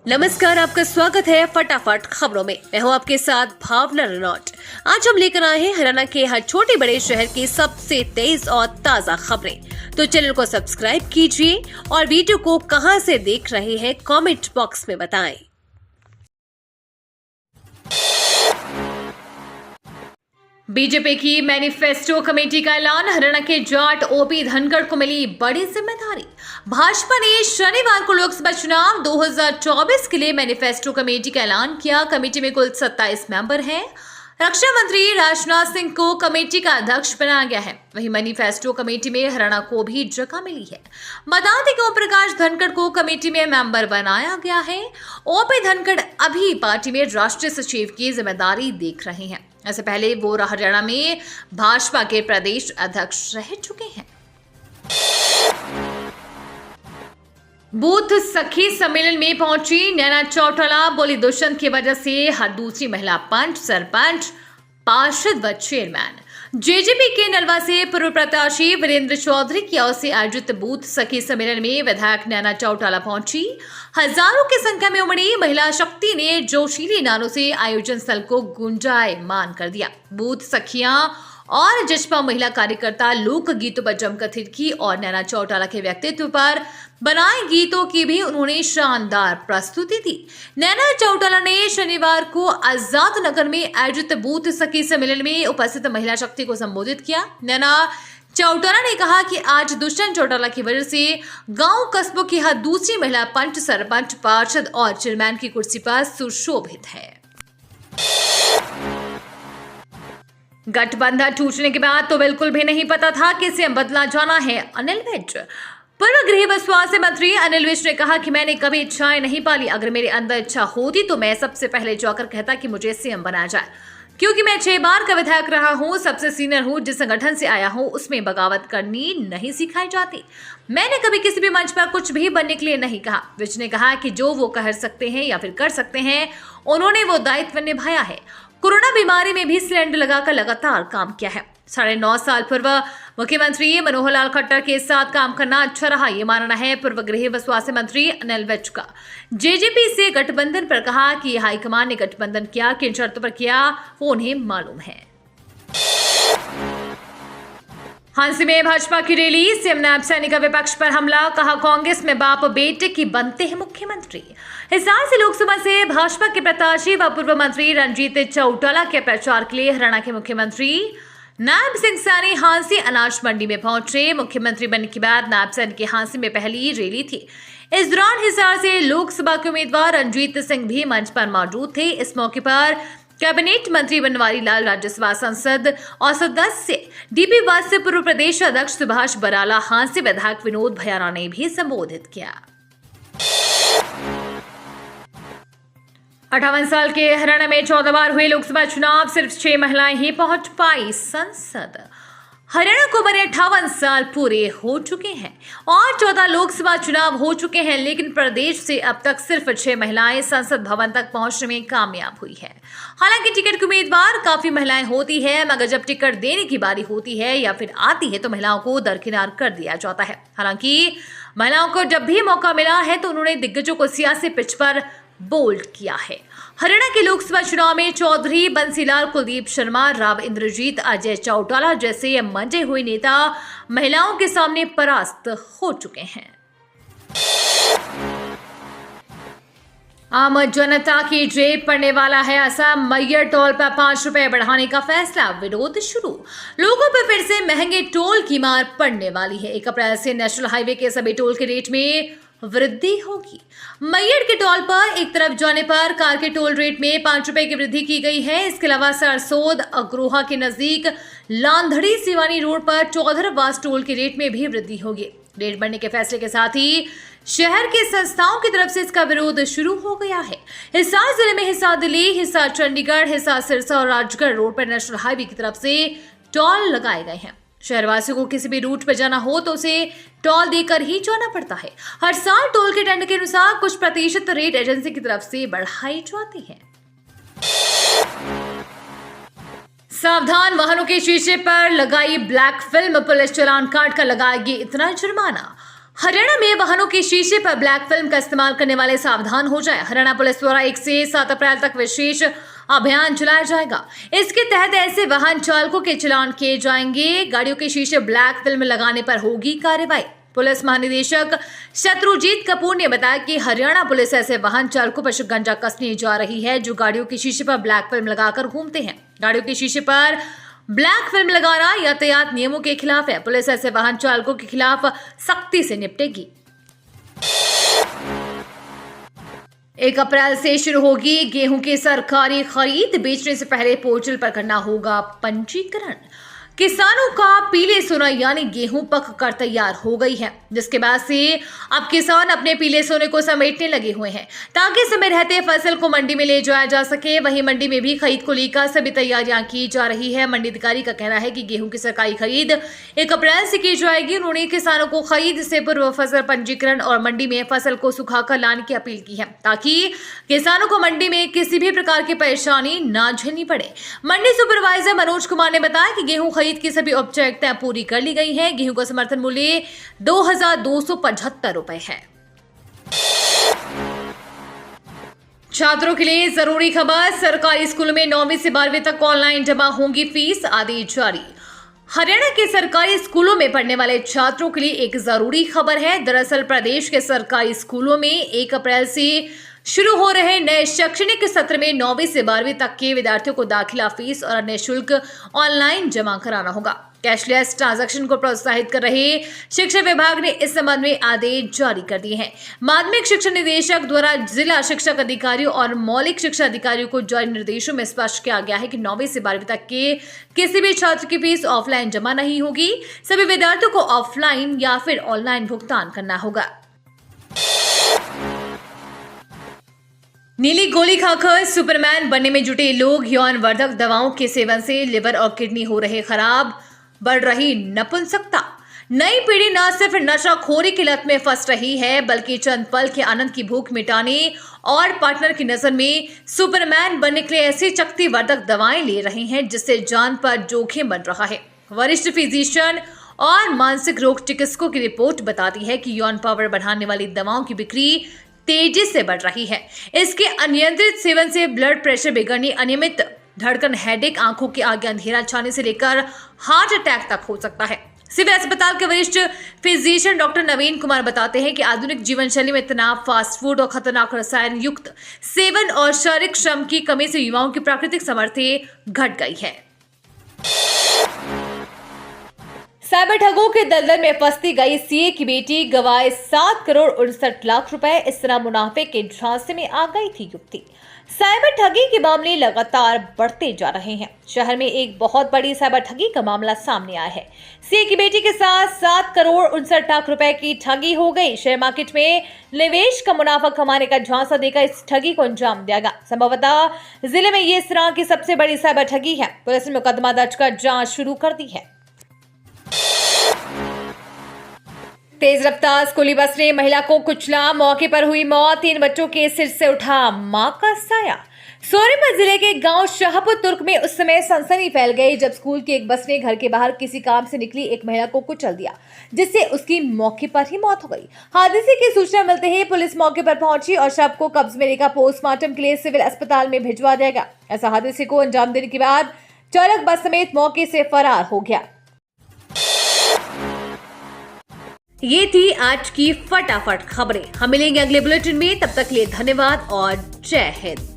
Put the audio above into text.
नमस्कार, आपका स्वागत है फटाफट खबरों में। मैं हूं आपके साथ भावना रनौट। आज हम लेकर आए हैं हरियाणा के हर छोटे बड़े शहर की सबसे तेज और ताजा खबरें। तो चैनल को सब्सक्राइब कीजिए और वीडियो को कहां से देख रहे हैं कमेंट बॉक्स में बताएं। बीजेपी की मैनिफेस्टो कमेटी का ऐलान, हरियाणा के जाट ओपी धनखड़ को मिली बड़ी जिम्मेदारी। भाजपा ने शनिवार को लोकसभा चुनाव 2024 के लिए मैनिफेस्टो कमेटी का ऐलान किया। कमेटी में कुल 27 मेंबर हैं। रक्षा मंत्री राजनाथ सिंह को कमेटी का अध्यक्ष बनाया गया है। वहीं मैनिफेस्टो कमेटी में हरियाणा को भी जगह मिली है। बता दें कि ओम प्रकाश धनखड़ को कमेटी में मेंबर बनाया गया है। ओपी धनखड़ अभी पार्टी में राष्ट्रीय सचिव की जिम्मेदारी देख रहे हैं। इससे पहले वो हरियाणा में भाजपा के प्रदेश अध्यक्ष रह चुके हैं। बूथ सखी सम्मेलन में पहुंची नैना चौटाला, बोली दुष्यंत की वजह से हर दूसरी महिला पंच, सरपंच, पार्षद व चेयरमैन। जेजेपी के नलवा से पूर्व प्रत्याशी वीरेंद्र चौधरी की ओर से आयोजित बूथ सखी सम्मेलन में विधायक नैना चौटाला पहुंची। हजारों की संख्या में उमड़ी महिला शक्ति ने जोशीली नारों से आयोजन स्थल को गुंजायमान कर दिया। बूथ सखियां और जसपा महिला कार्यकर्ता लोक गीतों पर जमकर थिरकी और नैना चौटाला के व्यक्तित्व पर बनाए गीतों की भी उन्होंने शानदार प्रस्तुति दी। नैना चौटाला ने शनिवार को आजाद नगर में आयोजित बूथ सखी सम्मेलन में उपस्थित महिला शक्ति को संबोधित किया। नैना चौटाला ने कहा कि आज दुष्यंत चौटाला की वजह से गांव कस्बों की हर दूसरी महिला पंच, सरपंच, पार्षद और चेयरमैन की कुर्सी पर सुशोभित है। गठबंधन टूटने के बाद तो बिल्कुल भी नहीं पता था कि सीएम बदला जाना है, अनिल विज। पूर्व गृह व स्वास्थ्य मंत्री अनिल विज ने कहा कि मैंने कभी इच्छाएं नहीं पाली। अगर मेरे अंदर इच्छा होती तो मैं सबसे पहले जाकर कहता कि मुझे सीएम बनाया जाए, क्योंकि मैं 6 बार का विधायक रहा हूं, सबसे सीनियर हूं, जिस संगठन से आया हूं उसमें बगावत करनी नहीं सिखाई जाती। मैंने कभी किसी भी मंच पर कुछ भी बनने के लिए नहीं कहा। विज ने कहा कि जो वो कह सकते हैं या फिर कर सकते हैं, उन्होंने वो दायित्व निभाया है। कोरोना बीमारी में भी सिलेंडर लगाकर लगातार काम किया है। 9.5 साल पूर्व मुख्यमंत्री मनोहर लाल खट्टर के साथ काम करना अच्छा रहा, ये मानना है पूर्व गृह व स्वास्थ्य मंत्री अनिल विज का। जेजेपी से गठबंधन पर कहा कि हाईकमान ने गठबंधन किया, किन शर्तों पर किया वो उन्हें मालूम है। हांसी में भाजपा की रैली, सीएम नायब सैनिक का विपक्ष पर हमला, कहा कांग्रेस में बाप बेटे की बनते हैं मुख्यमंत्री। हिसार से लोकसभा से भाजपा के प्रत्याशी व पूर्व मंत्री रणजीत चौटाला के प्रचार के लिए हरियाणा के मुख्यमंत्री नायब सिंह सैनी हांसी अनाज मंडी में पहुंचे। मुख्यमंत्री बनने के बाद नायब सैनी की हांसी में पहली रैली थी। इस दौरान हिसार से लोकसभा के उम्मीदवार रणजीत सिंह भी मंच पर मौजूद थे। इस मौके पर कैबिनेट मंत्री बनवारी लाल, राज्यसभा सांसद और सदस्य डीपी वास्य, पूर्व प्रदेश अध्यक्ष सुभाष बराला, हांसी विधायक विनोद भयाना ने भी संबोधित किया। 58 साल के हरियाणा में 14 बार हुए लोकसभा चुनाव, सिर्फ 6 महिलाएं ही पहुंच पाई संसद। हरियाणा को बने 58 साल पूरे हो चुके हैं और 14 लोकसभा चुनाव हो चुके हैं, लेकिन प्रदेश से अब तक सिर्फ 6 महिलाएं संसद भवन तक पहुंचने में कामयाब हुई है। हालांकि टिकट की उम्मीदवार काफी महिलाएं होती है, मगर जब टिकट देने की बारी होती है या फिर आती है तो महिलाओं को दरकिनार कर दिया जाता है। हालांकि महिलाओं को जब भी मौका मिला है तो उन्होंने दिग्गजों को सियासी पिच पर बोल्ड किया है। हरियाणा के लोकसभा चुनाव में चौधरी बंसीलाल, कुलदीप शर्मा, राव इंद्रजीत, अजय चौटाला जैसे मंजे हुए नेता महिलाओं के सामने परास्त हो चुके हैं। आम जनता की जेब पड़ने वाला है असम, मैयर टोल पर 5 रुपए बढ़ाने का फैसला, विरोध शुरू। लोगों पर फिर से महंगे टोल की मार पड़ने वाली है। 1 अप्रैल से नेशनल हाईवे के सभी टोल के रेट में वृद्धि होगी। मैयर के टोल पर एक तरफ जाने पर कार के टोल रेट में 5 रुपए की वृद्धि की गई है। इसके अलावा सरसोद, अग्रोहा के नजदीक लांधड़ी सिवानी रोड पर चौधरवास टोल के रेट में भी वृद्धि होगी। रेट बढ़ने के फैसले के साथ ही शहर के संस्थाओं की तरफ से इसका विरोध शुरू हो गया है। हिसार जिले में हिसार दिल्ली, हिसार चंडीगढ़, हिसार सिरसा और राजगढ़ रोड पर नेशनल हाईवे की तरफ से टोल लगाए गए हैं। शहरवासियों को किसी भी रूट पर जाना हो तो उसे टोल देकर ही जाना पड़ता है। हर साल टोल के टेंडर के अनुसार कुछ प्रतिशत रेट एजेंसी की तरफ से बढ़ाई जाती है। सावधान, वाहनों के शीशे पर लगाई ब्लैक फिल्म, पुलिस चालान काट कर लगाएगी इतना जुर्माना। हरियाणा में वाहनों के शीशे पर ब्लैक फिल्म का इस्तेमाल करने वाले सावधान हो जाएं। हरियाणा पुलिस द्वारा 1 से 7 अप्रैल तक विशेष अभियान चलाया जाएगा। इसके तहत ऐसे वाहन चालकों के चालान किए जाएंगे। गाड़ियों के शीशे ब्लैक फिल्म लगाने पर होगी कार्रवाई। पुलिस महानिदेशक शत्रुजीत कपूर ने बताया कि हरियाणा पुलिस ऐसे वाहन चालकों पर शिकंजा कसने जा रही है जो गाड़ियों के शीशे पर ब्लैक फिल्म लगाकर घूमते हैं। गाड़ियों के शीशे पर ब्लैक फिल्म लगाना यातायात नियमों के खिलाफ है। पुलिस ऐसे वाहन चालकों के खिलाफ सख्ती से निपटेगी। 1 अप्रैल से शुरू होगी गेहूं की सरकारी खरीद। बेचने से पहले पोर्टल पर करना होगा पंजीकरण। किसानों का पीले सोना यानी गेहूं पक कर तैयार हो गई है, जिसके बाद से अब किसान अपने पीले सोने को समेटने लगे हुए हैं ताकि समय रहते फसल को मंडी में ले जाया जा सके। वहीं मंडी में भी खरीद को लेकर सभी तैयारियां की जा रही है। मंडी अधिकारी का कहना है कि गेहूं की सरकारी खरीद 1 अप्रैल से की जाएगी। उन्होंने किसानों को खरीद से पूर्व फसल पंजीकरण और मंडी में फसल को सुखाकर लाने की अपील की है ताकि किसानों को मंडी में किसी भी प्रकार की परेशानी न झेलनी पड़े। मंडी सुपरवाइजर मनोज कुमार ने बताया कि गेहूं खरीद की सभी औपचारिकताएं पूरी कर ली गई हैं। गेहूं का समर्थन मूल्य 2275 रुपए है। छात्रों के लिए जरूरी खबर, सरकारी स्कूलों में 9वीं से 12वीं तक ऑनलाइन जमा होंगी फीस, आदेश जारी। हरियाणा के सरकारी स्कूलों में पढ़ने वाले छात्रों के लिए एक जरूरी खबर है। दरअसल प्रदेश के सरकारी स्कूलों में 1 अप्रैल से शुरू हो रहे नए शैक्षणिक सत्र में 9वीं से 12वीं तक के विद्यार्थियों को दाखिला फीस और अन्य शुल्क ऑनलाइन जमा कराना होगा। कैशलेस ट्रांजैक्शन को प्रोत्साहित कर रहे शिक्षा विभाग ने इस संबंध में आदेश जारी कर दिए हैं। माध्यमिक शिक्षा निदेशक द्वारा जिला शिक्षक अधिकारियों और मौलिक शिक्षा अधिकारियों को जारी निर्देशों में स्पष्ट किया गया है कि 9वीं से 12वीं तक के किसी भी छात्र की फीस ऑफलाइन जमा नहीं होगी। सभी विद्यार्थियों को ऑफलाइन या फिर ऑनलाइन भुगतान करना होगा। नीली गोली खाकर सुपरमैन बनने में जुटे लोग, यौनवर्धक दवाओं के सेवन से लिवर और किडनी हो रहे खराब, बढ़ रही नपुंसकता। नई पीढ़ी न सिर्फ नशाखोरी की लत में फंस रही है बल्कि चंद पल के आनंद की भूख मिटाने और पार्टनर की नजर में सुपरमैन बनने के लिए ऐसी शक्तिवर्धक दवाएं ले रहे हैं जिससे जान पर जोखिम बन रहा है। वरिष्ठ फिजिशियन और मानसिक रोग चिकित्सकों की रिपोर्ट बताती है कि यौन पावर बढ़ाने वाली दवाओं की बिक्री तेजी से बढ़ रही है। इसके अनियंत्रित सेवन से ब्लड प्रेशर बिगड़ने, अनियमित धड़कन, हेडेक, आंखों के आगे अंधेरा छाने से लेकर हार्ट अटैक तक हो सकता है। सिविल अस्पताल के वरिष्ठ फिजिशियन डॉक्टर नवीन कुमार बताते हैं कि आधुनिक जीवन शैली में तनाव, फास्ट फूड और खतरनाक रसायन युक्त सेवन और शारीरिक श्रम की कमी से युवाओं की प्राकृतिक सामर्थ्य घट गई है। साइबर ठगों के दलदल में फंसती गई सीए की बेटी, गवाए 7 करोड़ 69 लाख रुपए। इस तरह मुनाफे के झांसे में आ गई थी युवती। साइबर ठगी के मामले लगातार बढ़ते जा रहे हैं। शहर में एक बहुत बड़ी साइबर ठगी का मामला सामने आया है। सीए की बेटी के साथ 7 करोड़ 69 लाख रुपए की ठगी हो गई। शेयर मार्केट में निवेश का मुनाफा कमाने का झांसा देकर इस ठगी को अंजाम दिया गया। संभवतः जिले में ये इस तरह की सबसे बड़ी साइबर ठगी है। पुलिस ने मुकदमा दर्ज कर जांच शुरू कर दी है। तेज रफ्तार स्कूली बस ने महिला को कुचला, मौके पर हुई मौत। 3 बच्चों के सिर से उठा मां का साया। सोनीपत जिले के गांव शाहपुर तुर्क में उस समय सनसनी फैल गई जब स्कूल की एक बस ने घर के बाहर किसी काम से निकली एक महिला को कुचल दिया, जिससे उसकी मौके पर ही मौत हो गई। हादसे की सूचना मिलते ही पुलिस मौके पर पहुंची और शव को कब्जे में लेकर पोस्टमार्टम के लिए सिविल अस्पताल में भिजवा दिया गया। ऐसा हादसे को अंजाम देने के बाद चालक बस समेत मौके से फरार हो गया। ये थी आज की फटाफट खबरें। हम मिलेंगे अगले बुलेटिन में, तब तक के लिए धन्यवाद और जय हिंद।